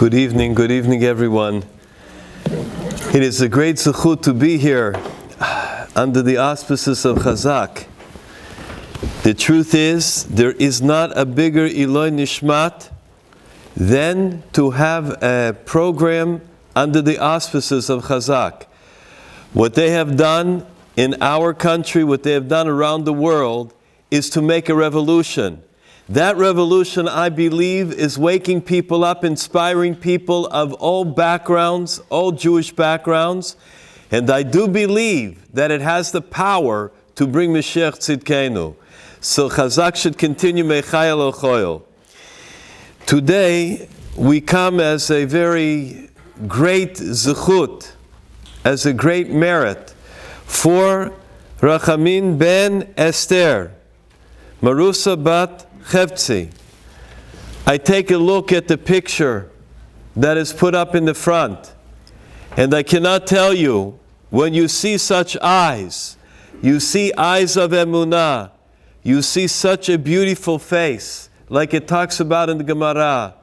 Good evening everyone. It is a great zechut to be here under the auspices of Chazak. The truth is, there is not a bigger Eloi Nishmat than to have a program under the auspices of Chazak. What they have done in our country, what they have done around the world, is to make a revolution. That revolution, I believe, is waking people up, inspiring people of all backgrounds, all Jewish backgrounds, and I do believe that it has the power to bring Mashiach Tzidkenu. So Chazak should continue Mechayel Ochoyel. Today, we come as a very great zechut, as a great merit for Rachamin ben Esther, Marusa bat Chevtzi. I take a look at the picture that is put up in the front, and I cannot tell you, when you see such eyes, you see eyes of emunah, you see such a beautiful face, like it talks about in the Gemara.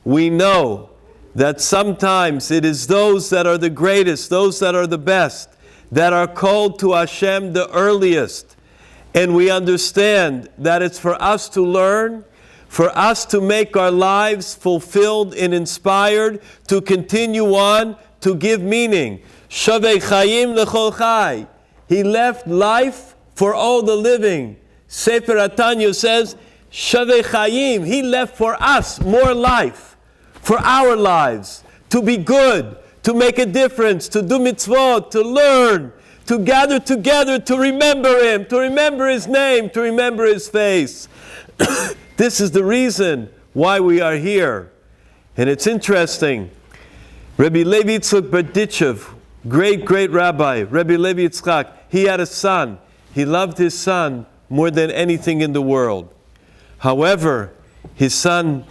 We know that sometimes it is those that are the greatest, those that are the best, that are called to Hashem the earliest. And we understand that it's for us to learn, for us to make our lives fulfilled and inspired, to continue on, to give meaning. Shavei Chayim L'chol Chai. He left life for all the living. Sefer Atanya says, Shavei Chayim. He left for us more life, for our lives, to be good, to make a difference, to do mitzvot, to learn, to gather together, to remember Him, to remember His name, to remember His face. This is the reason why we are here. And it's interesting. Rabbi Levi Yitzchak Berdichev, great Rabbi, Rabbi Levi Yitzchak, he had a son. He loved his son more than anything in the world. However, his son,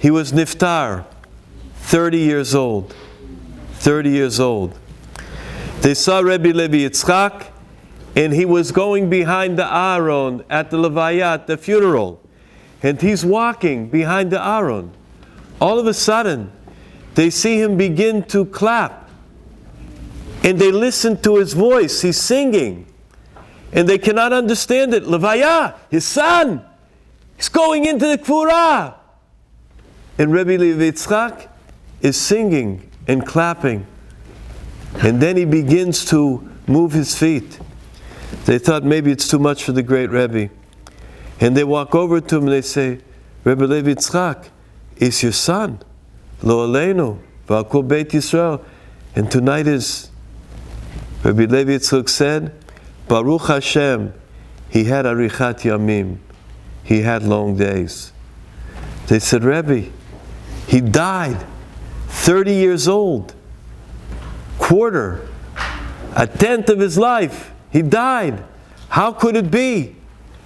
he was niftar, 30 years old. 30 years old. They saw Rabbi Levi Yitzchak, and he was going behind the Aron at the Levaya, at the funeral. And he's walking behind the Aron. All of a sudden, they see him begin to clap. And they listen to his voice. He's singing. And they cannot understand it. Levaya, his son, he's going into the Kfurah. And Rabbi Levi Yitzchak is singing and clapping. And then he begins to move his feet. They thought maybe it's too much for the great Rebbe. And they walk over to him and they say, Rebbe Levi Yitzchak, is your son. Lo aleinu, v'al Beit Yisrael. And tonight is, Rebbe Levi Yitzchak said, Baruch Hashem, he had arichat yamim. He had long days. They said, Rebbe, he died 30 years old. Quarter, a tenth of his life, he died. How could it be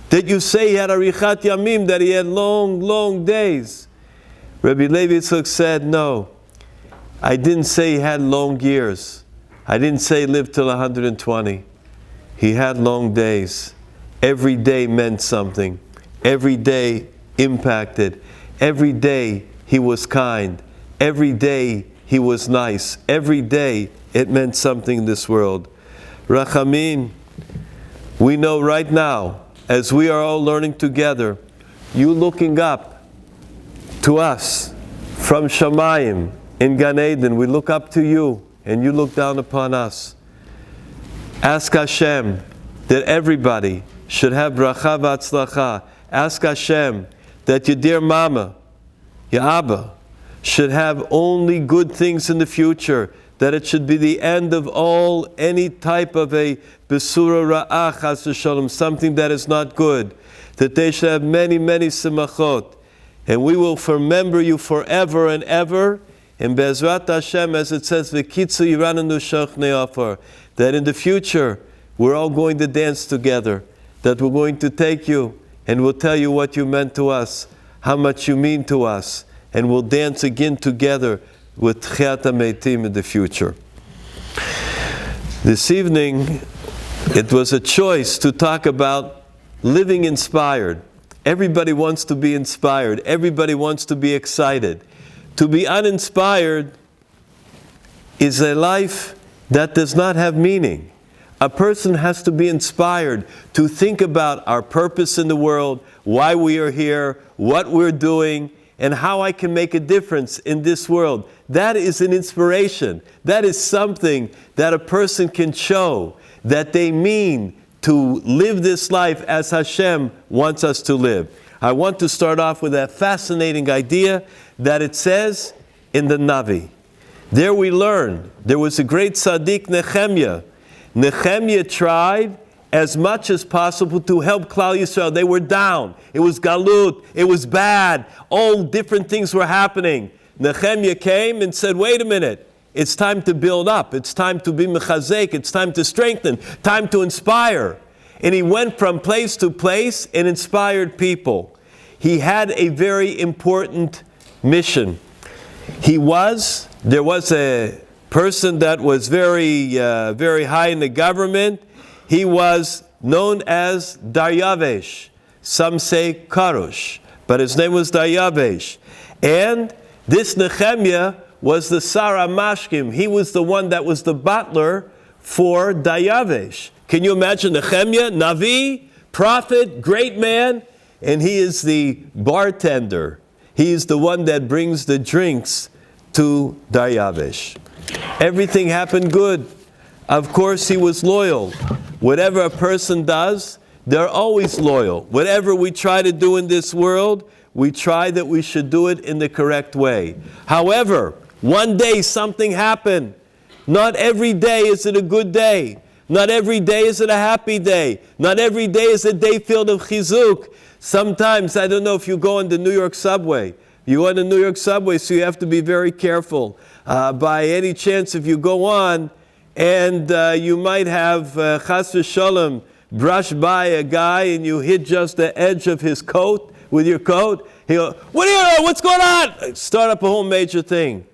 that you say he had arichat yamim, that he had long days? Rabbi Levi Yitzchak said, no, I didn't say he had long years. I didn't say he lived till 120. He had long days. Every day meant something. Every day impacted. Every day he was kind. Every day he was nice. Every day it meant something in this world. Rachamin, we know right now, as we are all learning together, you looking up to us from Shamayim in Gan Eden, we look up to you and you look down upon us. Ask Hashem that everybody should have bracha v'atzlacha. Ask Hashem that your dear mama, your Abba, should have only good things in the future, that it should be the end of all, any type of a besura ra'ah, chas v'shalom, something that is not good, that they should have many simachot, and we will remember you forever and ever, and Be'ezrat Hashem, as it says, v'kitzu yiranenu shochnei afar, that in the future, we're all going to dance together, that we're going to take you, and we'll tell you what you meant to us, how much you mean to us, and we'll dance again together with Tchiat HaMeitim in the future. This evening, it was a choice to talk about living inspired. Everybody wants to be inspired. Everybody wants to be excited. to be uninspired is a life that does not have meaning. A person has to be inspired to think about our purpose in the world, why we are here, what we're doing, and how I can make a difference in this world. That is an inspiration. That is something that a person can show that they mean to live this life as Hashem wants us to live. I want to start off with that fascinating idea that it says in the Navi. There we learn, there was a great tzaddik, Nehemiah. Nehemiah tried as much as possible to help Klal Yisrael. They were down. It was galut. It was bad. All different things were happening. Nehemiah came and said, wait a minute. It's time to build up. It's time to be mechazek. It's time to strengthen. Time to inspire. And he went from place to place and inspired people. He had a very important mission. There was a person that was very high in the government. He was known as Daryavesh. Some say Karush, but his name was Daryavesh. And this Nehemiah was the Sara Mashkim. He was the one that was the butler for Daryavesh. Can you imagine Nehemiah, Navi, prophet, great man, and he is the bartender. He is the one that brings the drinks to Daryavesh. Everything happened good. Of course, he was loyal. Whatever a person does, they're always loyal. Whatever we try to do in this world, we try that we should do it in the correct way. However, one day something happened. Not every day is it a good day. Not every day is it a happy day. Not every day is a day filled of chizuk. Sometimes, I don't know if you go on the New York subway. You go on the New York subway, so you have to be very careful. By any chance, if you go on, and you might have chas v'shalom brush by a guy, and you hit just the edge of his coat with your coat. He'll, what are you doing? What's going on? Start up a whole major thing.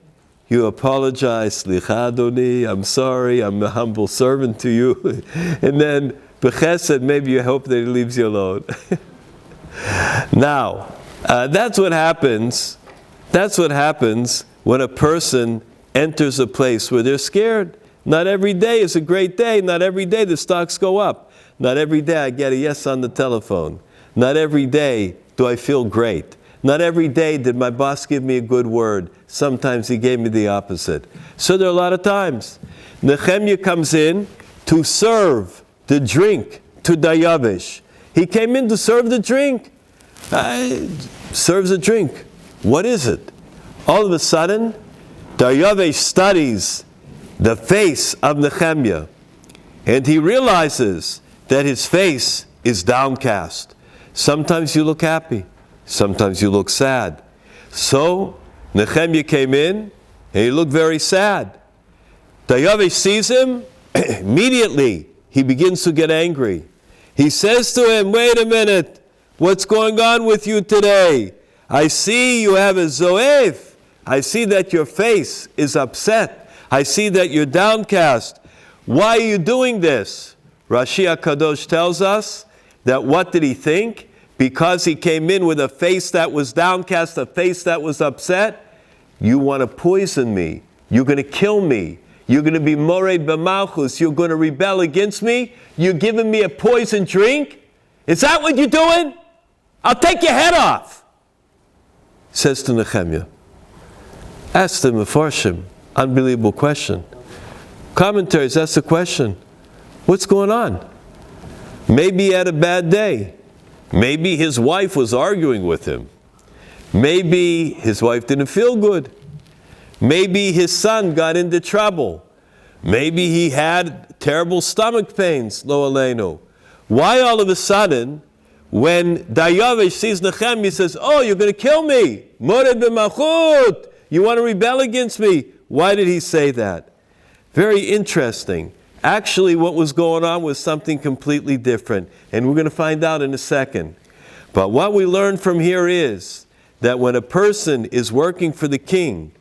You apologize, slicha adoni, I'm sorry, I'm a humble servant to you. And then b'chesed, maybe you hope that he leaves you alone. Now, that's what happens. That's what happens when a person enters a place where they're scared. Not every day is a great day. Not every day the stocks go up. Not every day I get a yes on the telephone. Not every day do I feel great. Not every day did my boss give me a good word. Sometimes he gave me the opposite. So there are a lot of times. Nehemiah comes in to serve the drink to Daryavesh. He came in to serve the drink. Serves a drink. What is it? All of a sudden, Daryavesh studies the face of Nehemiah, and he realizes that his face is downcast. Sometimes you look happy. Sometimes you look sad. So, Nehemiah came in, and he looked very sad. Daryavesh sees him. Immediately, he begins to get angry. He says to him, wait a minute, what's going on with you today? I see you have a zoev. I see that your face is upset. I see that you're downcast. Why are you doing this? Rashi HaKadosh tells us that what did he think? Because he came in with a face that was downcast, a face that was upset, you want to poison me. You're going to kill me. You're going to be mored b'malchus. You're going to rebel against me. You're giving me a poison drink. Is that what you're doing? I'll take your head off. Says to Nehemiah. Ask the Mefarshim. Unbelievable question. Commentaries ask the question. What's going on? Maybe he had a bad day. Maybe his wife was arguing with him. Maybe his wife didn't feel good. Maybe his son got into trouble. Maybe he had terrible stomach pains, lo aleinu. Why all of a sudden, when Daryavesh sees Nehemiah, he says, oh, you're going to kill me. Mored b'malchut. You want to rebel against me. Why did he say that? Very interesting. Actually, what was going on was something completely different. And we're going to find out in a second. But what we learn from here is that when a person is working for the king,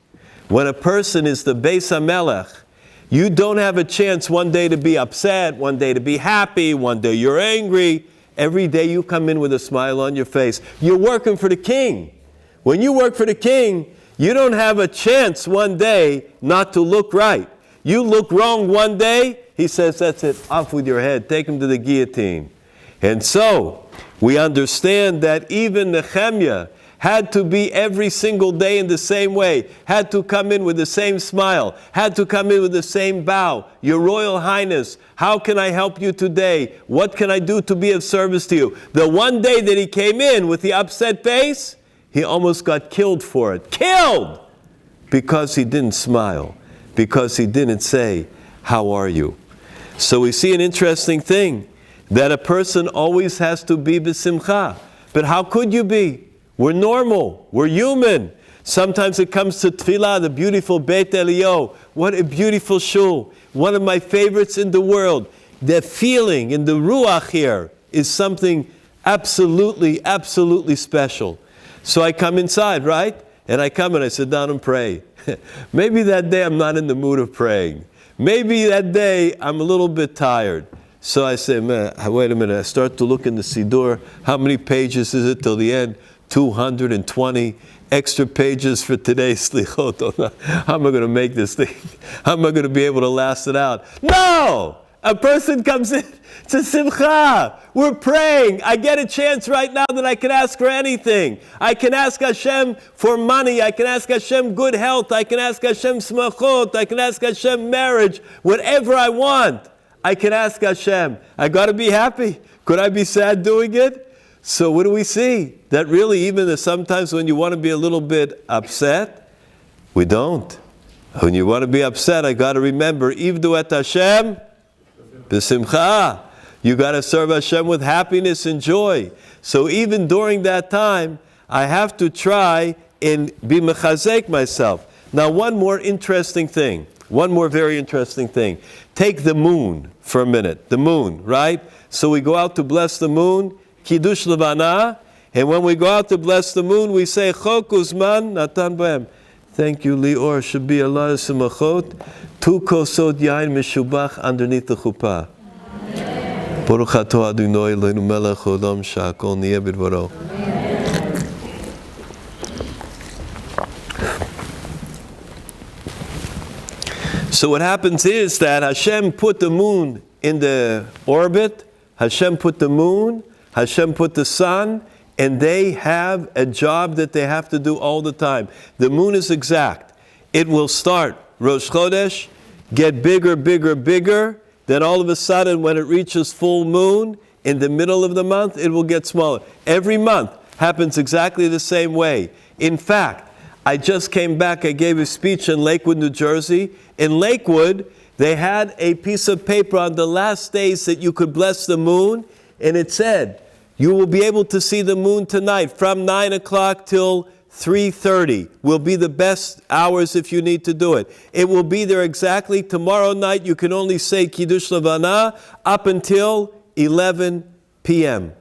when a person is the Beis HaMelech, you don't have a chance one day to be upset, one day to be happy, one day you're angry. Every day you come in with a smile on your face. You're working for the king. When you work for the king, You don't have a chance one day not to look right. You look wrong one day, he says, that's it, off with your head, take him to the guillotine. And so, we understand that even Nehemiah had to be every single day in the same way, had to come in with the same smile, had to come in with the same bow. Your Royal Highness, how can I help you today? What can I do to be of service to you? The one day that he came in with the upset face, he almost got killed for it. Killed! Because he didn't smile, because he didn't say, how are you? So we see an interesting thing, that a person always has to be b'simcha. But how could you be? We're normal. We're human. Sometimes it comes to tefillah, the beautiful Beit Elio. What a beautiful shul. One of my favorites in the world. The feeling in the ruach here is something absolutely, absolutely special. So I come inside, right? And I come and I sit down and pray. Maybe that day I'm not in the mood of praying. Maybe that day I'm a little bit tired. So I say, man, wait a minute. I start to look in the Siddur. How many pages is it till the end? 220 extra pages for today's slichot. How am I going to make this thing? How am I going to be able to last it out? No! A person comes in to simcha. We're praying. I get a chance right now that I can ask for anything. I can ask Hashem for money. I can ask Hashem good health. I can ask Hashem smachot. I can ask Hashem marriage. Whatever I want, I can ask Hashem. I got to be happy. Could I be sad doing it? So what do we see? That really even sometimes when you want to be a little bit upset, we don't. When you want to be upset, I got to remember, Ivdu et Hashem b'simcha. You got to serve Hashem with happiness and joy. So even during that time, I have to try and be mechazek myself. Now one more interesting thing. One more very interesting thing. Take the moon for a minute. The moon, right? So we go out to bless the moon. Kiddush Levana, and when we go out to bless the moon, we say, Chok Uzman Natan Bahem. Thank you, Lior. Should be a lot of simachot. 2 kosot yain meshubach underneath the chuppah. Baruch atah Adonai Eloheinu melech haolam shehakol niyeh bidvaro. So what happens is that Hashem put the moon in the orbit. Hashem put the moon. Hashem put the sun, and they have a job that they have to do all the time. The moon is exact. It will start Rosh Chodesh, get bigger, bigger, bigger. Then all of a sudden, when it reaches full moon, in the middle of the month, it will get smaller. Every month happens exactly the same way. In fact, I just came back, I gave a speech in Lakewood, New Jersey. In Lakewood, they had a piece of paper on the last days that you could bless the moon, and it said, you will be able to see the moon tonight from 9 o'clock till 3:30 will be the best hours if you need to do it. It will be there exactly. Tomorrow night you can only say Kiddush Levana up until 11 p.m.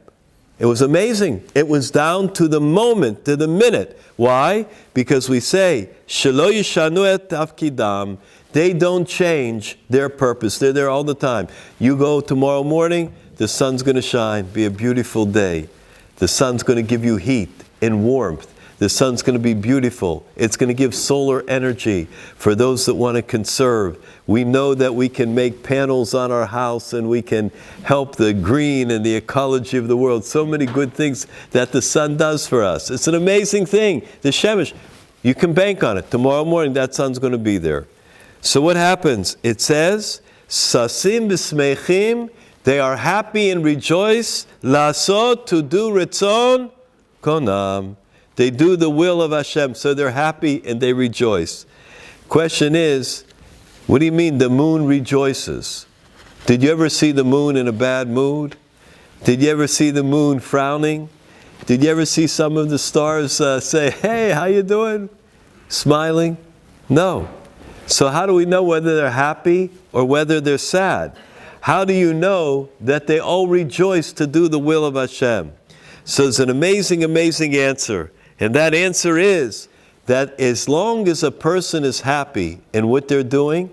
It was amazing. It was down to the moment, to the minute. Why? Because we say, Shelo yishanu et tafkidam. They don't change their purpose. They're there all the time. You go tomorrow morning, the sun's going to shine, be a beautiful day. The sun's going to give you heat and warmth. The sun's going to be beautiful. It's going to give solar energy for those that want to conserve. We know that we can make panels on our house and we can help the green and the ecology of the world. So many good things that the sun does for us. It's an amazing thing. The Shemesh, you can bank on it. Tomorrow morning that sun's going to be there. So what happens? It says, Sasim b'smeichim, they are happy and rejoice. Lasot, to do ritzon, konam. They do the will of Hashem, so they're happy and they rejoice. Question is, what do you mean the moon rejoices? Did you ever see the moon in a bad mood? Did you ever see the moon frowning? Did you ever see some of the stars say, hey, how you doing? Smiling? No. So how do we know whether they're happy or whether they're sad? How do you know that they all rejoice to do the will of Hashem? So it's an amazing, amazing answer. And that answer is that as long as a person is happy in what they're doing,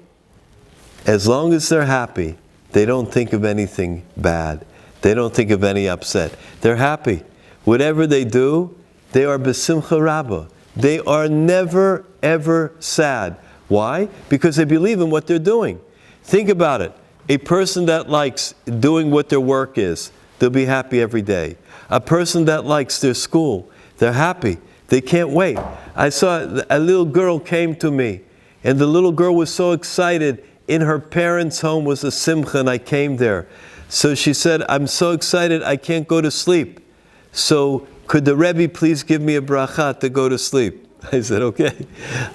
as long as they're happy, they don't think of anything bad. They don't think of any upset. They're happy. Whatever they do, they are b'simcha rabbah. they are never, ever sad. Why? Because they believe in what they're doing. Think about it. A person that likes doing what their work is, they'll be happy every day. A person that likes their school, they're happy. They can't wait. I saw a little girl came to me, and the little girl was so excited. In her parents' home was a simcha, and I came there. So she said, I'm so excited, I can't go to sleep. So could the Rabbi please give me a bracha to go to sleep? I said, okay.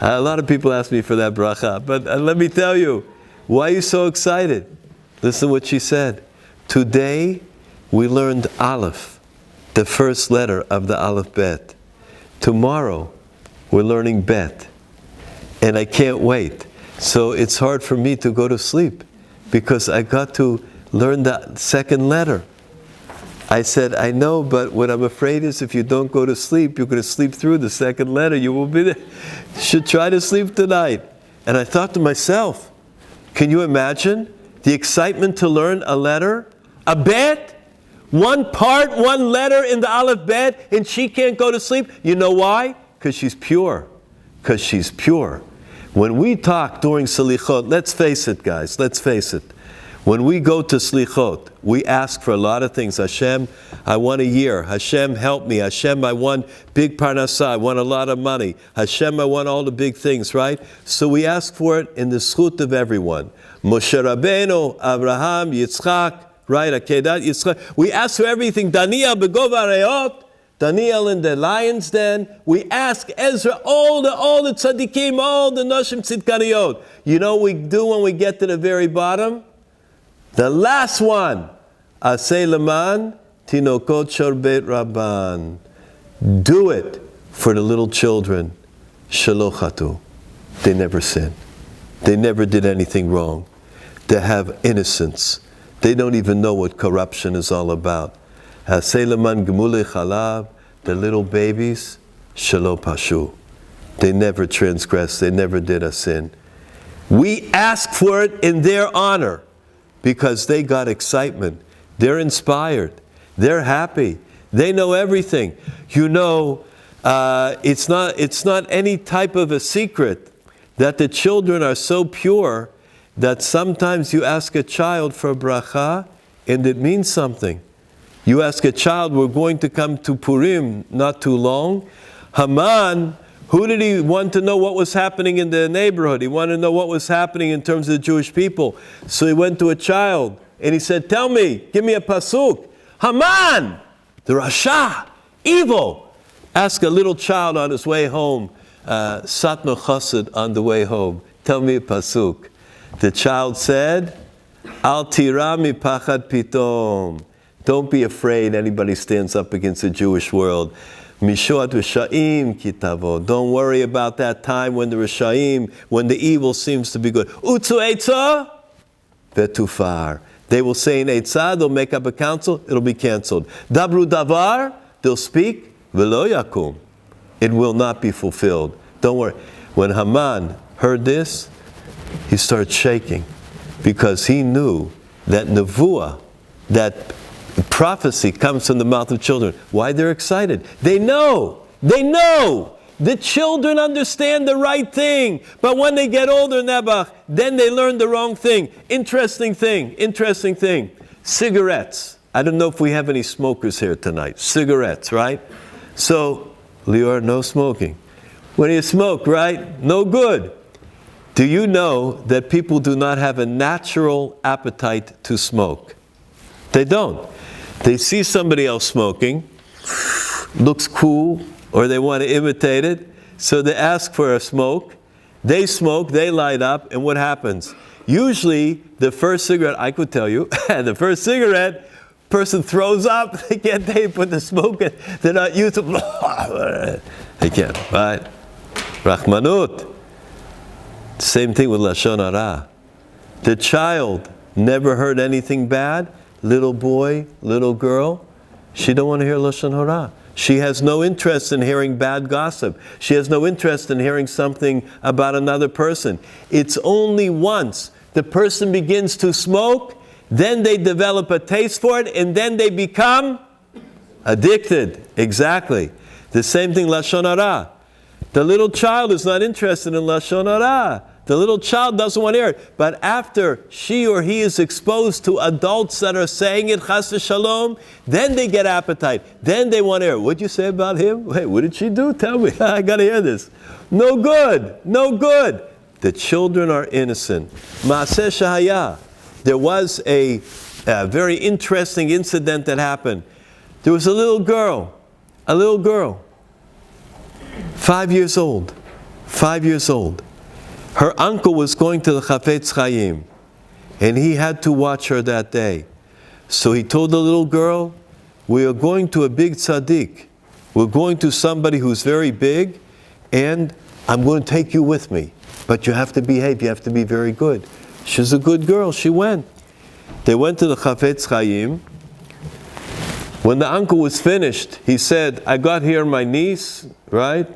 A lot of people ask me for that bracha, but let me tell you, why are you so excited? Listen to what she said. Today, we learned Aleph, the first letter of the Aleph Bet. Tomorrow, we're learning Bet. And I can't wait. So it's hard for me to go to sleep because I got to learn the second letter. I said, I know, but what I'm afraid is if you don't go to sleep, you're going to sleep through the second letter. You will be there. You should try to sleep tonight. And I thought to myself, can you imagine the excitement to learn a letter? A Bet? One part, one letter in the Aleph Bet, and she can't go to sleep. You know why? Because she's pure. Because she's pure. When we talk during Selichot, let's face it, guys, let's face it. When we go to Slichot, we ask for a lot of things. Hashem, I want a year. Hashem, help me. Hashem, I want big parnasah. I want a lot of money. Hashem, I want all the big things, right? So we ask for it in the zchut of everyone. Moshe Rabbeinu, Abraham, Yitzchak, right? Akedat, Yitzchak. We ask for everything. Daniel, Begov Areot, Daniel in the lion's den. We ask Ezra, all the tzaddikim, all the Nashim Tzidkaniyot. You know what we do when we get to the very bottom? The last one, Aseh Leman Tinokot Shor Beit Rabban. Do it for the little children. Shelo chatu. They never sin. They never did anything wrong. They have innocence. They don't even know what corruption is all about. Aseh Leman Gemulei Chalav. The little babies, Shelo Pashu. They never transgressed. They never did a sin. We ask for it in their honor. Because they got excitement. They're inspired. They're happy. They know everything. You know, it's not any type of a secret that the children are so pure that sometimes you ask a child for a bracha and it means something. You ask a child, we're going to come to Purim not too long. Haman, who did he want to know what was happening in the neighborhood? He wanted to know what was happening in terms of the Jewish people. So he went to a child and he said, tell me, give me a pasuk. Haman, the Rasha, evil. Ask a little child on his way home, Satmar Chassid on the way home. Tell me a pasuk. The child said, Al tira mi pachad pitom. Don't be afraid anybody stands up against the Jewish world. Mishoat Risha'im kitavo. Don't worry about that time when the Risha'im, when the evil seems to be good. Utzu Eitzah vetufar. They will say in Eitzah, they'll make up a council, it'll be canceled. Dabru davar, they'll speak, velo yakum. It will not be fulfilled. Don't worry. When Haman heard this, he started shaking because he knew that nevuah, that prophecy comes from the mouth of children. Why they're excited? They know. The children understand the right thing. But when they get older, Nebuch, then they learn the wrong thing. Interesting thing. Cigarettes. I don't know if we have any smokers here tonight. Cigarettes, right? So, Lior, no smoking. When you smoke, right? No good. Do you know that people do not have a natural appetite to smoke? They don't. They see somebody else smoking, looks cool, or they want to imitate it, so they ask for a smoke. They smoke, they light up, and what happens? Usually, the first cigarette, I could tell you, the first cigarette, person throws up, they can't put the smoke in, they're not used to, they can't, right? Rachmanut. Same thing with Lashon Hara. The child never heard anything bad. Little boy, little girl, she don't want to hear Lashon Hara. She has no interest in hearing bad gossip. She has no interest in hearing something about another person. It's only once the person begins to smoke, then they develop a taste for it, and then they become addicted. Exactly. The same thing, Lashon Hara. The little child is not interested in Lashon Hara. The little child doesn't want to hear it. But after she or he is exposed to adults that are saying it, chas v'shalom, then they get appetite. Then they want to hear it. What'd you say about him? Wait, what did she do? Tell me. I got to hear this. No good. No good. The children are innocent. Ma'aseh shehaya. There was a very interesting incident that happened. There was a little girl, 5 years old. Her uncle was going to the Chafetz Chaim, and he had to watch her that day. So he told the little girl, we are going to a big tzaddik. We're going to somebody who's very big, and I'm going to take you with me. But you have to behave, you have to be very good. She's a good girl, she went. They went to the Chafetz Chaim. When the uncle was finished, he said, I got here my niece, right?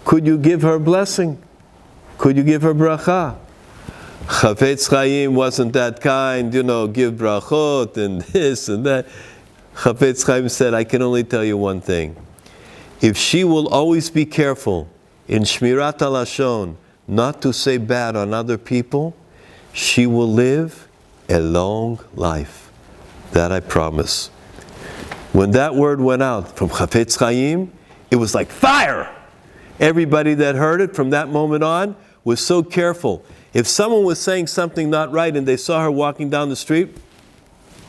Could you give her blessing? Could you give her bracha? Chafetz Chaim wasn't that kind, give brachot and this and that. Chafetz Chaim said, I can only tell you one thing. If she will always be careful in Shmirat HaLashon, not to say bad on other people, she will live a long life. That I promise. When that word went out from Chafetz Chaim, it was like fire. Everybody that heard it from that moment on was so careful. If someone was saying something not right and they saw her walking down the street,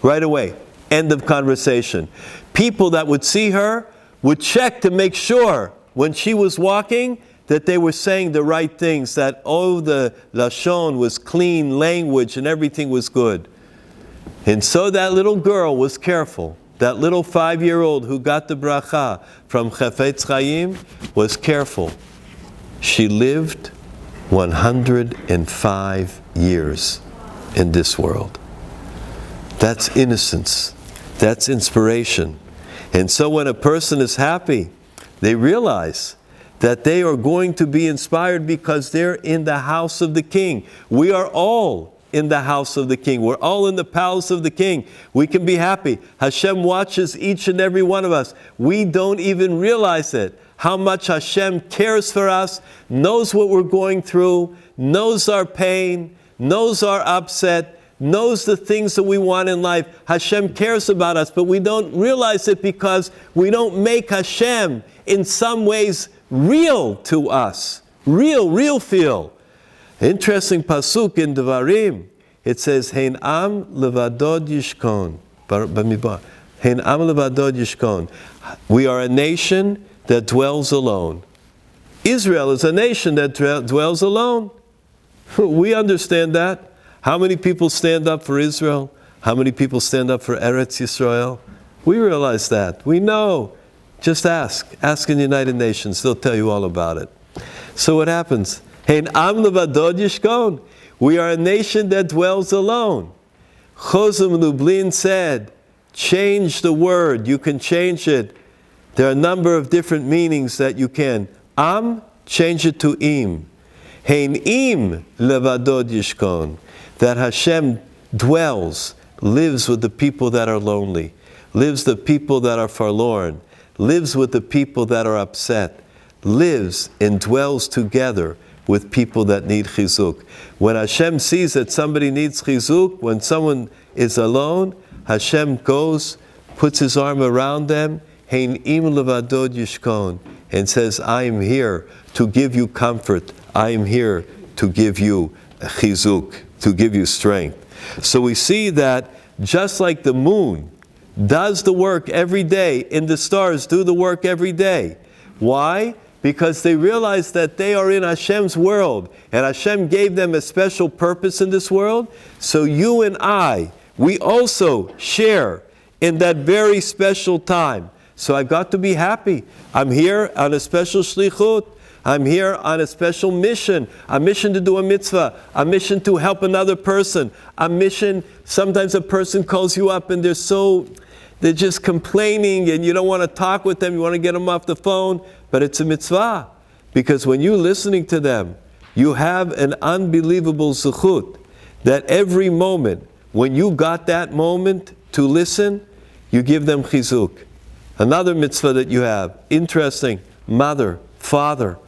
right away, end of conversation. People that would see her would check to make sure when she was walking that they were saying the right things, that the Lashon was clean language and everything was good. And so that little girl was careful. That little 5-year-old who got the bracha from Chafetz Chaim was careful. She lived 105 years in this world. That's innocence. That's inspiration. And so when a person is happy, they realize that they are going to be inspired because they're in the house of the King. We are all in the house of the King. We're all in the palace of the King. We can be happy. Hashem watches each and every one of us. We don't even realize it. How much Hashem cares for us, knows what we're going through, knows our pain, knows our upset, knows the things that we want in life. Hashem cares about us, but we don't realize it because we don't make Hashem in some ways real to us. Real feel. Interesting pasuk in Devarim. It says, Hein am levadod yishkon. Hein am levadod yishkon. We are a nation that dwells alone. Israel is a nation that dwells alone. We understand that. How many people stand up for Israel? How many people stand up for Eretz Yisrael? We realize that. We know. Just ask. Ask in the United Nations. They'll tell you all about it. So what happens? Hein am levadod yishkon. We are a nation that dwells alone. Chosam Lublin said, change the word. You can change it. There are a number of different meanings that you can. Am, change it to im. Hein im levadod yishkon. That Hashem dwells, lives with the people that are lonely, lives the people that are forlorn, lives with the people that are upset, lives and dwells together with people that need chizuk. When Hashem sees that somebody needs chizuk, when someone is alone, Hashem goes, puts his arm around them, Hein im levadod yishkon, and says, I am here to give you comfort. I am here to give you chizuk, to give you strength. So we see that just like the moon does the work every day, and the stars do the work every day. Why? Because they realize that they are in Hashem's world, and Hashem gave them a special purpose in this world. So you and I, we also share in that very special time. So I've got to be happy. I'm here on a special shlichut. I'm here on a special mission. A mission to do a mitzvah. A mission to help another person. A mission, sometimes a person calls you up and they're just complaining and you don't want to talk with them. You want to get them off the phone. But it's a mitzvah. Because when you're listening to them, you have an unbelievable zechut. That every moment, when you got that moment to listen, you give them chizuk. Another mitzvah that you have, interesting, mother, father.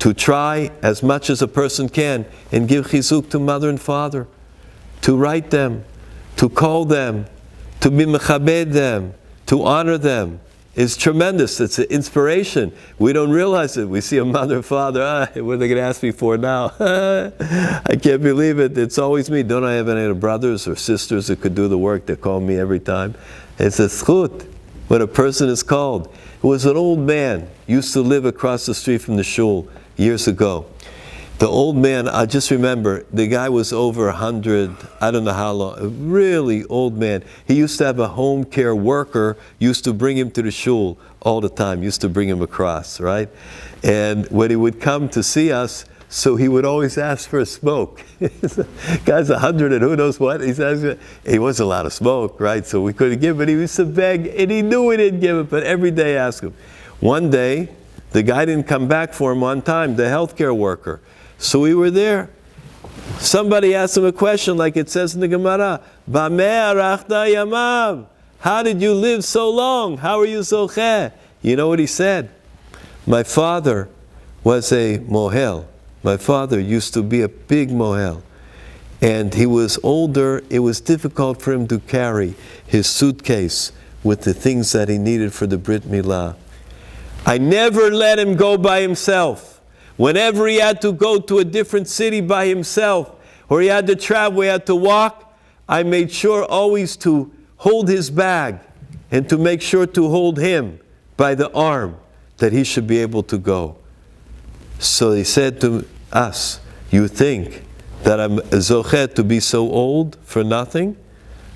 to try as much as a person can and give chizuk to mother and father, to write them, to call them, to be mechabed them, to honor them, is tremendous. It's an inspiration. We don't realize it. We see a mother and father, what are they going to ask me for now? I can't believe it. It's always me. Don't I have any brothers or sisters that could do the work? They call me every time. It's a zchut when a person is called. It was an old man, used to live across the street from the shul years ago. The old man, I just remember, the guy was over 100, I don't know how long, a really old man. He used to have a home care worker, used to bring him to the shul all the time, used to bring him across, right? And when he would come to see us, so he would always ask for a smoke. Guy's 100 and who knows what. He wasn't allowed to smoke, right? So we couldn't give it. He used to beg, and he knew we didn't give it, but every day ask him. One day, the guy didn't come back for him on time, the healthcare worker. So we were there. Somebody asked him a question like it says in the Gemara, Bameh arachta yamav. How did you live so long? How are you zocheh? You know what he said? My father was a mohel. My father used to be a big mohel. And he was older. It was difficult for him to carry his suitcase with the things that he needed for the Brit Milah. I never let him go by himself. Whenever he had to go to a different city by himself, or he had to travel, he had to walk, I made sure always to hold his bag and to make sure to hold him by the arm that he should be able to go. So he said to us, you think that I'm zochet to be so old for nothing?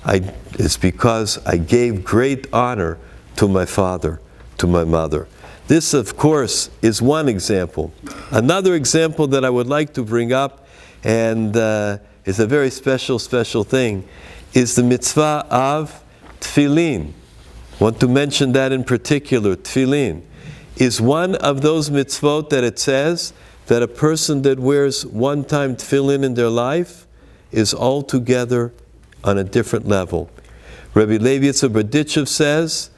It's because I gave great honor to my father, to my mother. This, of course, is one example. Another example that I would like to bring up, and is a very special thing, is the mitzvah of tefillin. I want to mention that in particular. Tefillin is one of those mitzvot that it says that a person that wears one-time tefillin in their life is altogether on a different level. Rabbi Levi Yitzchak Berditchev says,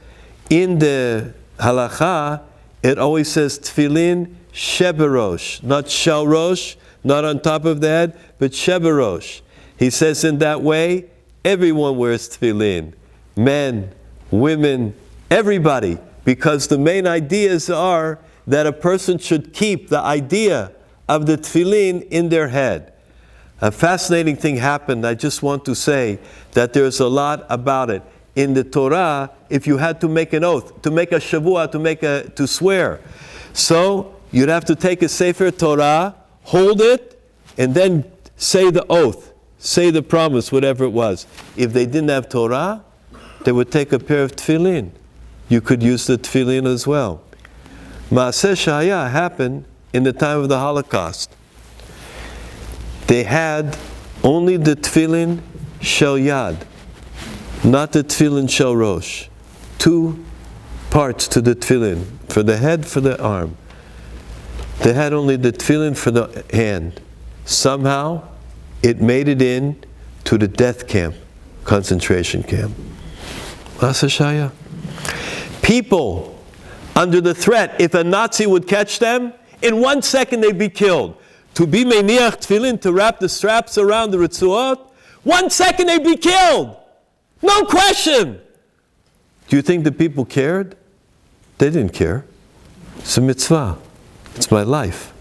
in the halacha, it always says tefillin sheberosh, not shalrosh, not on top of the head, but sheberosh. He says in that way, everyone wears tefillin. Men, women, everybody. Because the main ideas are that a person should keep the idea of the tefillin in their head. A fascinating thing happened. I just want to say that there's a lot about it. In the Torah, if you had to make an oath, to make a shavua, to swear. So, you'd have to take a Sefer Torah, hold it, and then say the oath, say the promise, whatever it was. If they didn't have Torah, they would take a pair of tefillin. You could use the tefillin as well. Maaseh Shaya happened in the time of the Holocaust. They had only the tefillin shel yad, not the tefillin shel rosh. Two parts to the tefillin, for the head, for the arm. They had only the tefillin for the hand. Somehow, it made it in to the death camp, concentration camp. Maaseh Shaya. People under the threat, if a Nazi would catch them, in 1 second they'd be killed. To be meniach tefillin, to wrap the straps around the ritzuot, 1 second they'd be killed. No question. Do you think the people cared? They didn't care. It's a mitzvah. It's my life.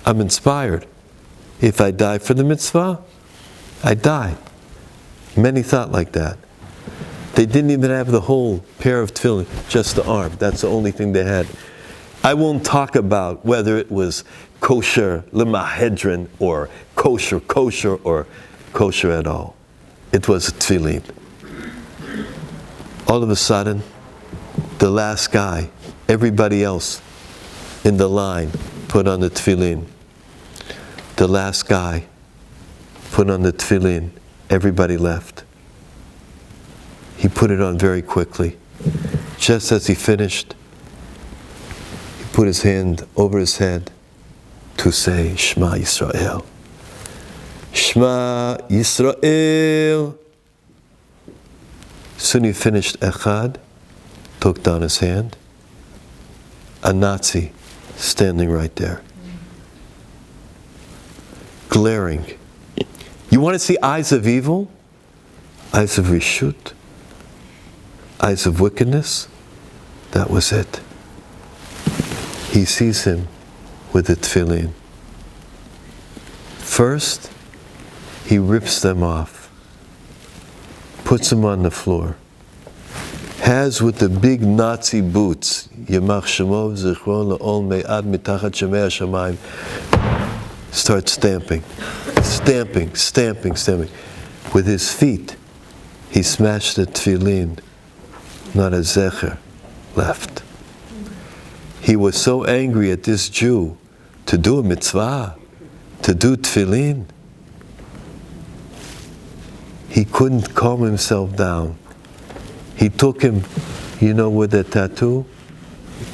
I'm inspired. If I die for the mitzvah, I die. Many thought like that. They didn't even have the whole pair of tefillin, just the arm. That's the only thing they had. I won't talk about whether it was kosher lemahedrin or kosher or kosher at all. It was a tefillin. All of a sudden, the last guy, everybody else in the line put on the tefillin. The last guy put on the tefillin. Everybody left. He put it on very quickly. Just as he finished, he put his hand over his head to say, Shema Yisrael. Shema Yisrael. Soon he finished Echad, took down his hand. A Nazi standing right there. glaring. You want to see eyes of evil? Eyes of reshut? Eyes of wickedness? That was it. He sees him with the tefillin. First, he rips them off, puts them on the floor, has with the big Nazi boots, Yemach Shemov Zichron Le'ol Me'ad Mitachat Shemei HaShamayim, starts stamping. With his feet, he smashed the tefillin, not a zecher left. He was so angry at this Jew to do a mitzvah, to do tefillin. He couldn't calm himself down. He took him, with the tattoo?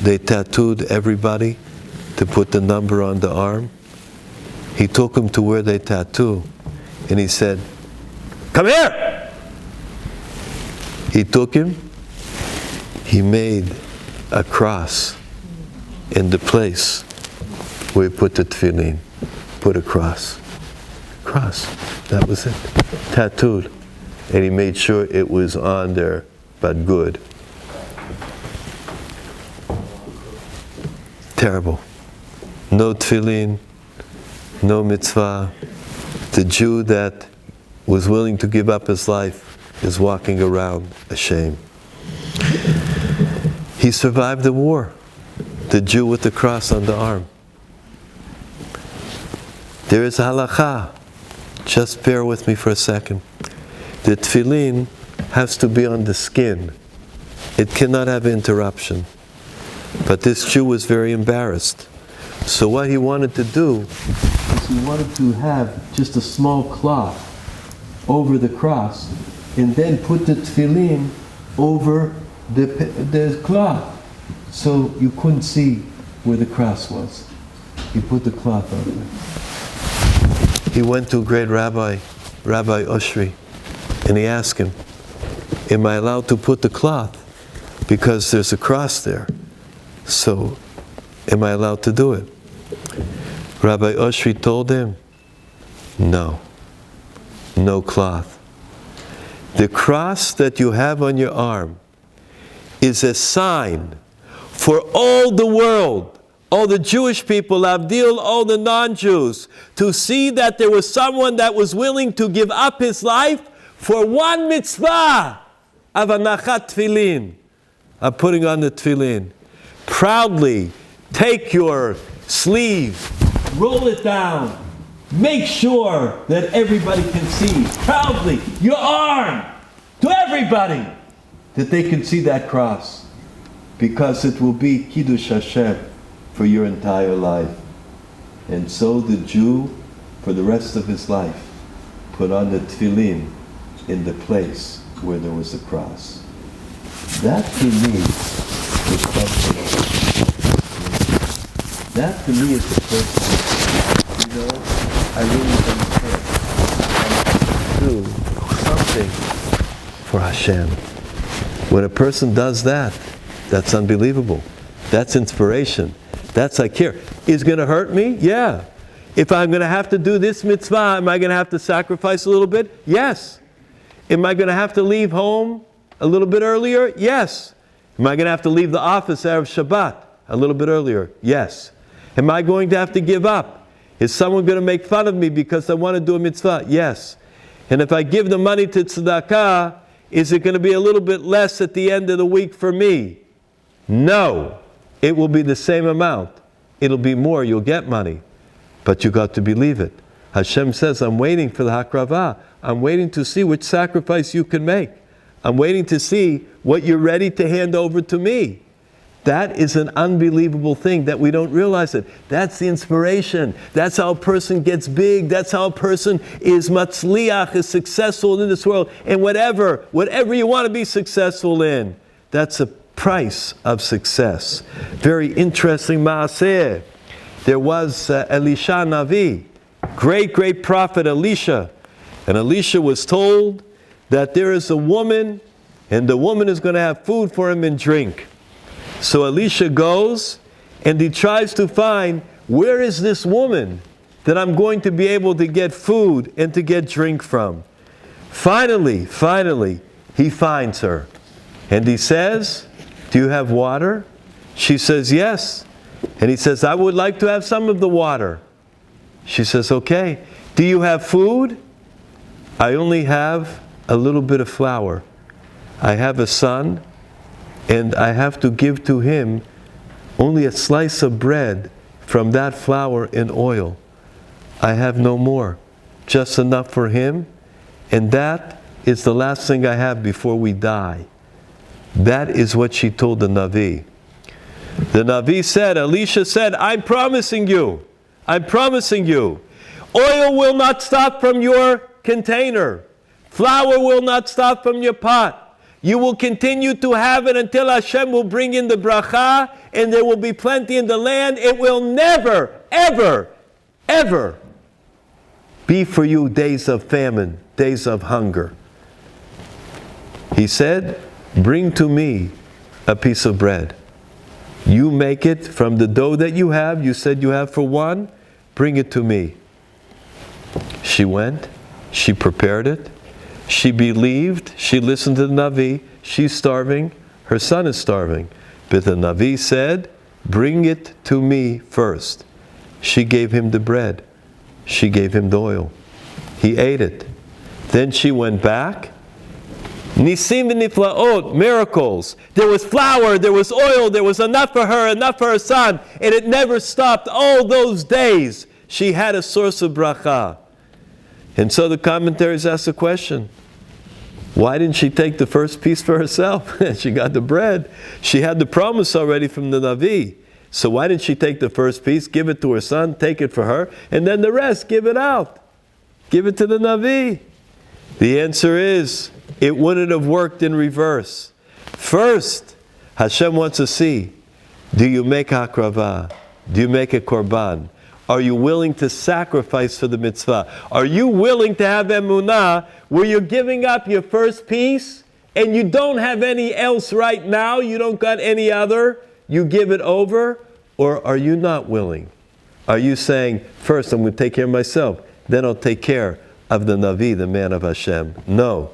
They tattooed everybody to put the number on the arm. He took him to where they tattoo, and he said, "Come here!" He took him, he made a cross in the place where he put the tefillin. Put a cross. That was it. Tattooed. And he made sure it was on there, but good. Terrible. No tefillin, no mitzvah. The Jew that was willing to give up his life is walking around ashamed. He survived the war. The Jew with the cross on the arm. There is a halakha. Just bear with me for a second. The tefillin has to be on the skin. It cannot have interruption. But this Jew was very embarrassed. So what he wanted to do is he wanted to have just a small cloth over the cross and then put the tefillin over the cloth so you couldn't see where the cross was. He put the cloth over there. He went to a great rabbi, Rabbi Oshri, and he asked him, "Am I allowed to put the cloth? Because there's a cross there. So, am I allowed to do it?" Rabbi Oshri told him, "No cloth. The cross that you have on your arm is a sign for all the world, all the Jewish people, Avdil, all the non-Jews, to see that there was someone that was willing to give up his life for one mitzvah of anachat tefillin, of putting on the tefillin. Proudly take your sleeve, roll it down, make sure that everybody can see, proudly, your arm, to everybody, that they can see that cross, because it will be Kiddush Hashem for your entire life." And so the Jew, for the rest of his life, put on the tefillin in the place where there was a cross. That to me is something. That to me is the first thing. I really don't care. Do something for Hashem. When a person does that, that's unbelievable. That's inspiration. That's I care. Is it going to hurt me? Yeah. If I'm going to have to do this mitzvah, am I going to have to sacrifice a little bit? Yes. Am I going to have to leave home a little bit earlier? Yes. Am I going to have to leave the office Erev Shabbat a little bit earlier? Yes. Am I going to have to give up? Is someone going to make fun of me because I want to do a mitzvah? Yes. And if I give the money to tzedakah, is it going to be a little bit less at the end of the week for me? No. It will be the same amount. It'll be more. You'll get money. But you got to believe it. Hashem says, I'm waiting for the hakravah. I'm waiting to see which sacrifice you can make. I'm waiting to see what you're ready to hand over to me. That is an unbelievable thing that we don't realize it. That's the inspiration. That's how a person gets big. That's how a person is matzliach, is successful in this world. And whatever you want to be successful in, that's a price of success. Very interesting maaseh. There was Elisha Navi, great prophet Elisha. And Elisha was told that there is a woman, and the woman is going to have food for him and drink. So Elisha goes, and he tries to find, where is this woman that I'm going to be able to get food and to get drink from. Finally, he finds her. And he says, do you have water? She says, yes. And he says, I would like to have some of the water. She says, okay. Do you have food? I only have a little bit of flour. I have a son, and I have to give to him only a slice of bread from that flour and oil. I have no more, just enough for him, and that is the last thing I have before we die. That is what she told the Navi. The Navi said, Elisha said, I'm promising you, oil will not stop from your container. Flour will not stop from your pot. You will continue to have it until Hashem will bring in the bracha, and there will be plenty in the land. It will never, ever, ever be for you days of famine, days of hunger. He said, bring to me a piece of bread. You make it from the dough that you have. You said you have for one. Bring it to me. She went. She prepared it. She believed. She listened to the Navi. She's starving. Her son is starving. But the Navi said, bring it to me first. She gave him the bread. She gave him the oil. He ate it. Then she went back. Nisim v'niflaot, miracles. There was flour, there was oil, there was enough for her, enough for her son, and it never stopped. All those days, she had a source of bracha. And so the commentaries ask the question, why didn't she take the first piece for herself? She got the bread. She had the promise already from the Navi. So why didn't she take the first piece, give it to her son, take it for her, and then the rest, give it out. Give it to the Navi. The answer is, it wouldn't have worked in reverse. First, Hashem wants to see, do you make hakrava? Do you make a korban? Are you willing to sacrifice for the mitzvah? Are you willing to have emunah where you're giving up your first piece and you don't have any else right now, you don't got any other, you give it over? Or are you not willing? Are you saying, first I'm going to take care of myself, then I'll take care of the Navi, the man of Hashem? No.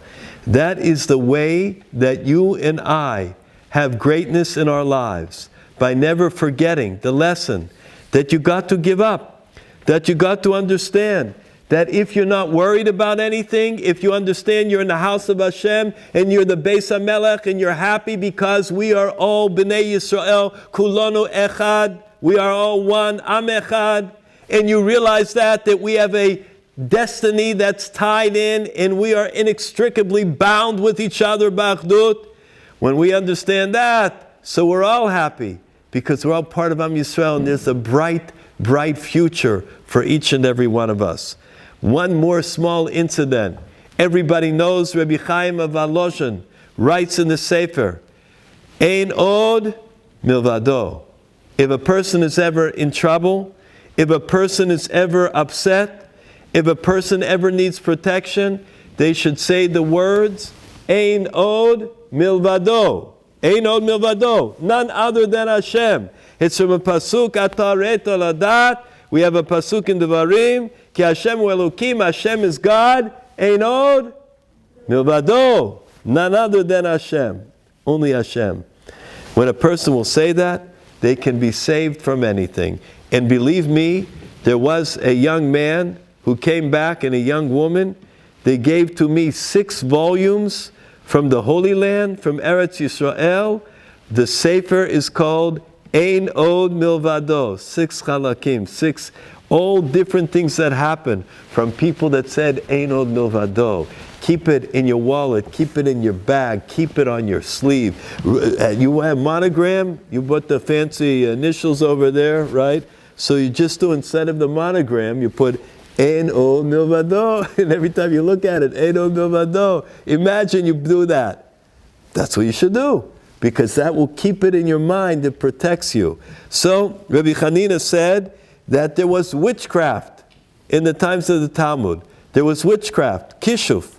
That is the way that you and I have greatness in our lives, by never forgetting the lesson that you got to give up, that you got to understand that if you're not worried about anything, if you understand you're in the house of Hashem and you're the Beis HaMelech and you're happy because we are all Bnei Yisrael, Kulanu Echad, we are all one, Am Echad, and you realize that we have a destiny that's tied in and we are inextricably bound with each other, B'achdut. When we understand that, so we're all happy because we're all part of Am Yisrael and there's a bright, bright future for each and every one of us. One more small incident. Everybody knows Rabbi Chaim of Volozhin writes in the Sefer, Ein od milvado. If a person is ever in trouble, if a person is ever upset, if a person ever needs protection, they should say the words, Ein od milvado. Ein od milvado. None other than Hashem. It's from a pasuk, Ataret Ladat. We have a pasuk in Devarim, Ki Hashem Elokim, Hashem is God. Ein od milvado. None other than Hashem. Only Hashem. When a person will say that, they can be saved from anything. And believe me, there was a young man who came back and a young woman. They gave to me 6 volumes from the Holy Land, from Eretz Yisrael. The Sefer is called Ein Od Milvado, 6 chalakim, 6 all different things that happen from people that said Ein Od Milvado. Keep it in your wallet, keep it in your bag, keep it on your sleeve. You have monogram, you put the fancy initials over there, right? So you just do, instead of the monogram, you put Ein Od Milvado, and every time you look at it, Ein Od Milvado. Imagine you do that. That's what you should do, because that will keep it in your mind, it protects you. So, Rabbi Hanina said that there was witchcraft in the times of the Talmud. There was witchcraft, kishuf,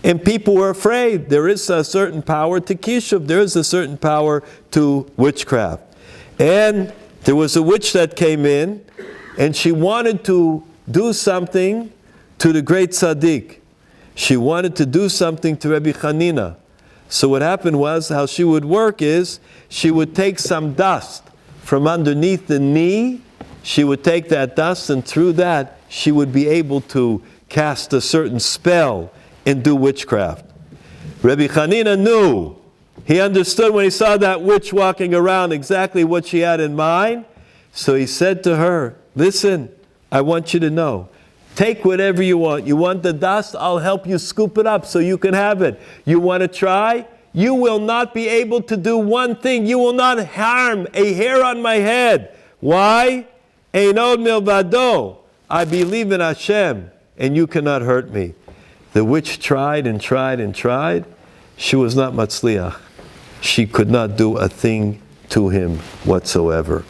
and people were afraid. There is a certain power to kishuf, there is a certain power to witchcraft. And there was a witch that came in, and she wanted to do something to the great tzaddik. She wanted to do something to Rabbi Hanina. So what happened was, how she would work is, she would take some dust from underneath the knee. She would take that dust, and through that, she would be able to cast a certain spell and do witchcraft. Rabbi Hanina knew. He understood when he saw that witch walking around exactly what she had in mind. So he said to her, listen, I want you to know, take whatever you want. You want the dust? I'll help you scoop it up so you can have it. You want to try? You will not be able to do one thing. You will not harm a hair on my head. Why? Einod milvado. I believe in Hashem, and you cannot hurt me. The witch tried and tried and tried. She was not matzliach. She could not do a thing to him whatsoever.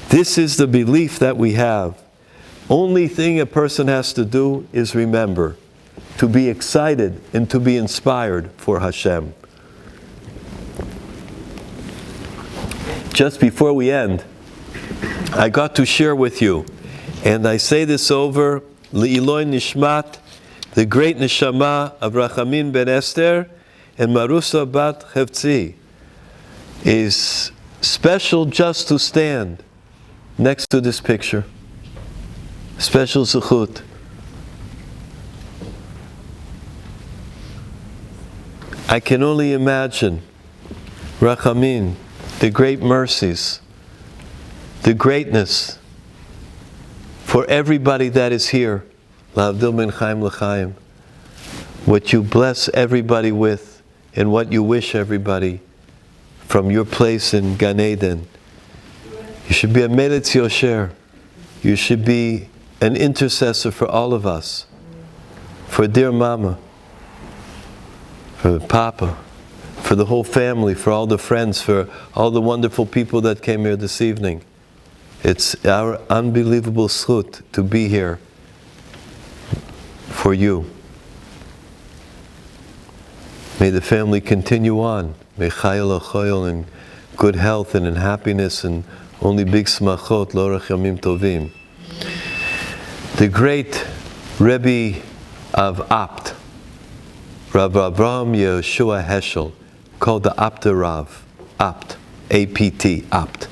This is the belief that we have. Only thing a person has to do is remember to be excited and to be inspired for Hashem. Just before we end, I got to share with you, and I say this over Le'iloi Nishmat, the great neshama of Rachamin ben Esther and Marusa bat Hevtzi, is special just to stand next to this picture. Special zechut. I can only imagine Rachamin, the great mercies, the greatness for everybody that is here. L'avdil min chaim l'chaim. What you bless everybody with and what you wish everybody from your place in Gan Eden. You should be a Melitz Yosher. You should be an intercessor for all of us. For dear Mama. For Papa. For the whole family. For all the friends. For all the wonderful people that came here this evening. It's our unbelievable zchut to be here for you. May the family continue on. May chayil achoyil in good health and in happiness and only big smachot, l'orach yamim tovim. The great Rebbe of Apt, Rav Avraham Yeshua Heschel, called the Apta Rav, Apt, A-P-T, Apt.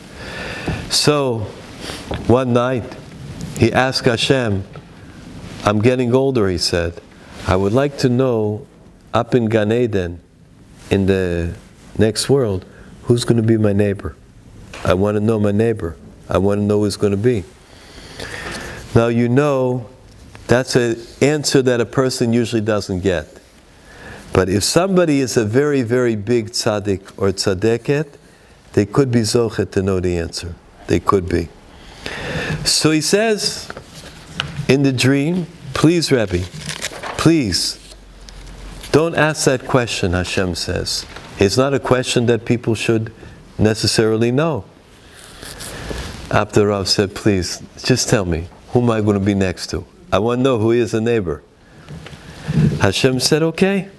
So, one night, he asked Hashem, I'm getting older, he said. I would like to know, up in Gan Eden, in the next world, who's going to be my neighbor? I want to know my neighbor. I want to know who's going to be. Now you know, that's an answer that a person usually doesn't get. But if somebody is a very, very big tzaddik or tzaddiket, they could be zochet to know the answer. They could be. So he says, in the dream, please Rabbi, please, don't ask that question, Hashem says. It's not a question that people should necessarily know. After Rav said, please, just tell me, who am I going to be next to? I want to know who is a neighbor. Hashem said, okay.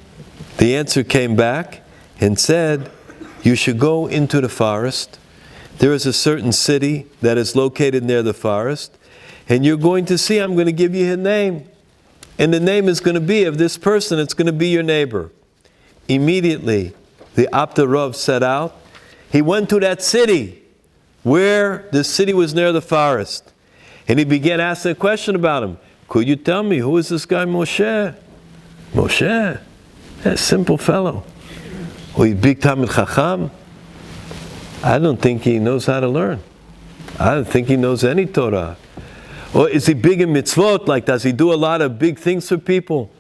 The answer came back and said, you should go into the forest. There is a certain city that is located near the forest, and you're going to see, I'm going to give you his name. And the name is going to be of this person, it's going to be your neighbor. Immediately, the Apta Rav set out. He went to that city, where the city was near the forest. And he began asking a question about him. Could you tell me, who is this guy Moshe? Moshe? That simple fellow. Oh, he's big Talmid Chacham? I don't think he knows how to learn. I don't think he knows any Torah. Or is he big in mitzvot? Like, does he do a lot of big things for people?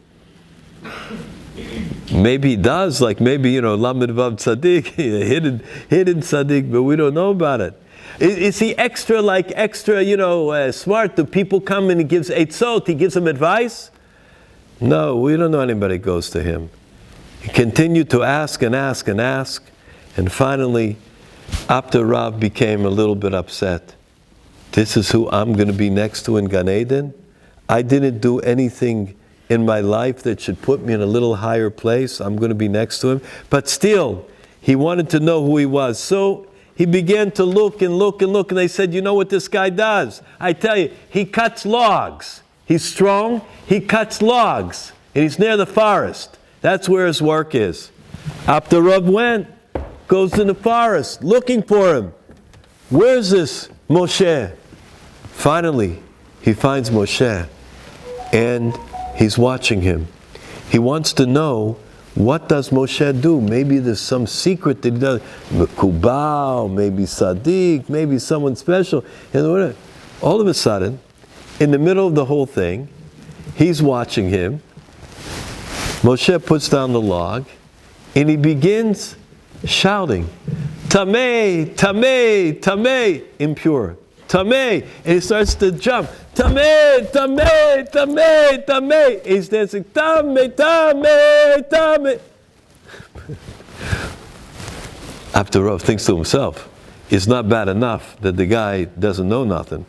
Maybe he does. Like maybe, Lamed Vav Tzaddik, hidden Tzaddik, but we don't know about it. Is he extra smart? Do people come and he gives eitzot? He gives them advice? No, we don't know anybody goes to him. He continued to ask and ask and ask, and finally, Apta Rav became a little bit upset. This is who I'm going to be next to in Gan Eden? I didn't do anything in my life that should put me in a little higher place. I'm going to be next to him. But still, he wanted to know who he was. So he began to look and look and look, and they said, you know what this guy does? I tell you, he cuts logs. he's strong, he cuts logs, and he's near the forest. That's where his work is. After Rav went, goes in the forest, looking for him. Where's this Moshe? Finally, he finds Moshe, and he's watching him. He wants to know, what does Moshe do? Maybe there's some secret that he does. Mekubal, maybe Sadiq, maybe someone special. And all of a sudden, in the middle of the whole thing, he's watching him. Moshe puts down the log, and he begins shouting, Tameh, Tameh, Tameh, impure. Tameh, and he starts to jump. Tameh, Tameh, Tameh, Tameh. He's dancing, Tameh, Tameh, Tameh. After Rav thinks to himself, it's not bad enough that the guy doesn't know nothing,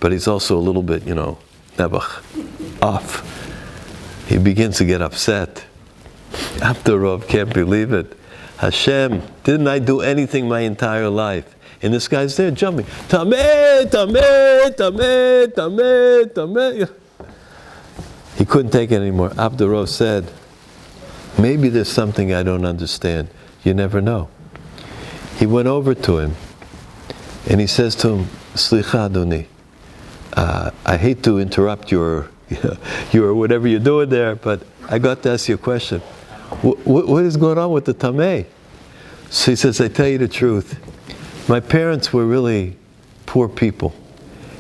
but he's also a little bit, nebuch, off. He begins to get upset. After Rav can't believe it. Hashem, didn't I do anything my entire life? And this guy's there jumping. Tameh, Tameh, Tameh, Tameh, Tameh. He couldn't take it anymore. Abdurrah said, maybe there's something I don't understand. You never know. He went over to him, and he says to him, Slicha Adoni, I hate to interrupt your whatever you're doing there, but I got to ask you a question. What is going on with the Tameh? So he says, I tell you the truth. My parents were really poor people.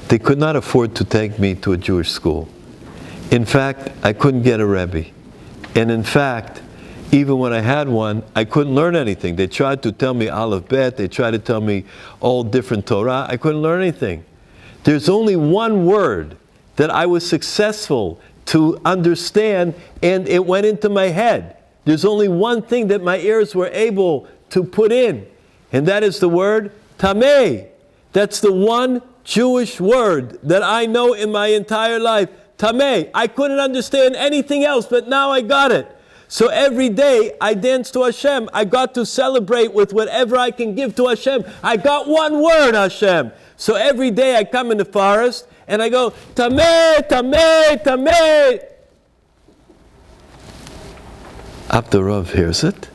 They could not afford to take me to a Jewish school. In fact, I couldn't get a Rabbi. And in fact, even when I had one, I couldn't learn anything. They tried to tell me Aleph Bet, they tried to tell me all different Torah. I couldn't learn anything. There's only one word that I was successful to understand, and it went into my head. There's only one thing that my ears were able to put in, and that is the word Tameh. That's the one Jewish word that I know in my entire life. Tameh. I couldn't understand anything else, but now I got it. So every day I dance to Hashem. I got to celebrate with whatever I can give to Hashem. I got one word, Hashem. So every day I come in the forest and I go, Tameh, Tameh, Tameh. After Rav hears it,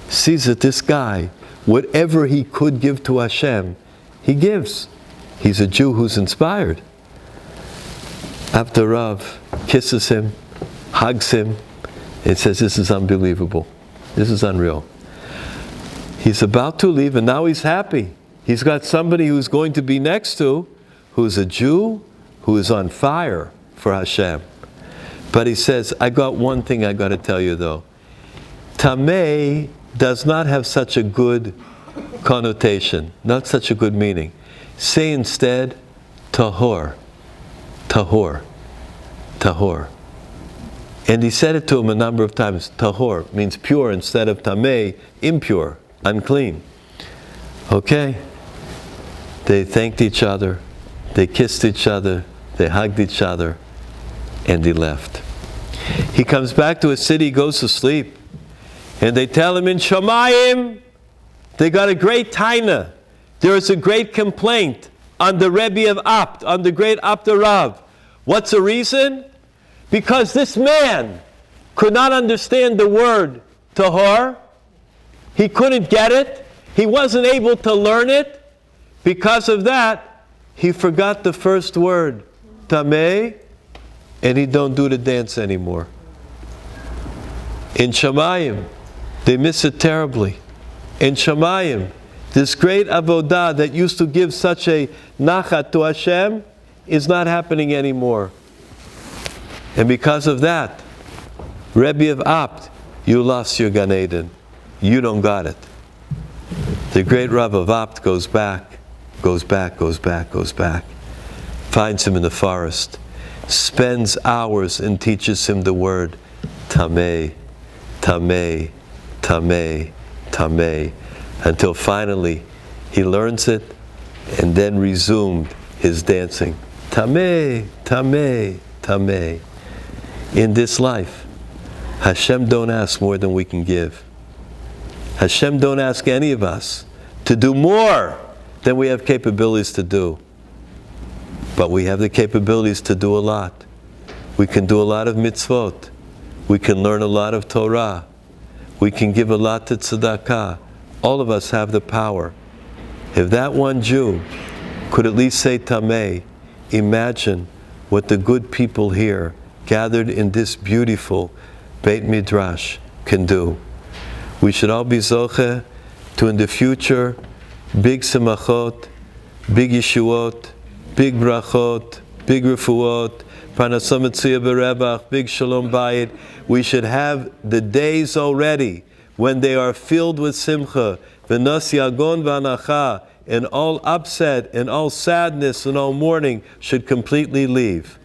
sees that this guy, whatever he could give to Hashem, he gives. He's a Jew who's inspired. After Rav kisses him, hugs him, and says, this is unbelievable. This is unreal. He's about to leave, and now he's happy. He's got somebody who's going to be next to, who's a Jew, who is on fire for Hashem. But he says, I got one thing I got to tell you though. Tameh does not have such a good connotation, not such a good meaning. Say instead, tahor, tahor, tahor. And he said it to him a number of times. Tahor means pure instead of tameh, impure, unclean. Okay? They thanked each other, they kissed each other, they hugged each other, and he left. He comes back to his city, goes to sleep, and they tell him in Shamayim, they got a great taina. There is a great complaint on the Rebbe of Apt, on the great Apter Rav. What's the reason? Because this man could not understand the word tahor. He couldn't get it. He wasn't able to learn it. Because of that, he forgot the first word, tameh, and he don't do the dance anymore. In Shamayim, they miss it terribly. In Shamayim, this great avodah that used to give such a nachat to Hashem is not happening anymore. And because of that, Rebbe of Apt, you lost your Gan Eden. You don't got it. The great Rav of Apt goes back, finds him in the forest, spends hours and teaches him the word Tameh, Tameh, Tameh, Tameh, until finally he learns it and then resumed his dancing. Tameh, Tameh, Tameh. In this life, Hashem don't ask more than we can give. Hashem don't ask any of us to do more than we have capabilities to do. But we have the capabilities to do a lot. We can do a lot of mitzvot. We can learn a lot of Torah. We can give a lot to tzedakah. All of us have the power. If that one Jew could at least say Tameh, imagine what the good people here, gathered in this beautiful Beit Midrash, can do. We should all be zocheh to, in the future, big semachot, big yeshuot, big brachot, big refuot, parnasah mitzvah berebach, big shalom bayit. We should have the days already when they are filled with simcha, v'nas yagon v'anacha, and all upset and all sadness and all mourning should completely leave.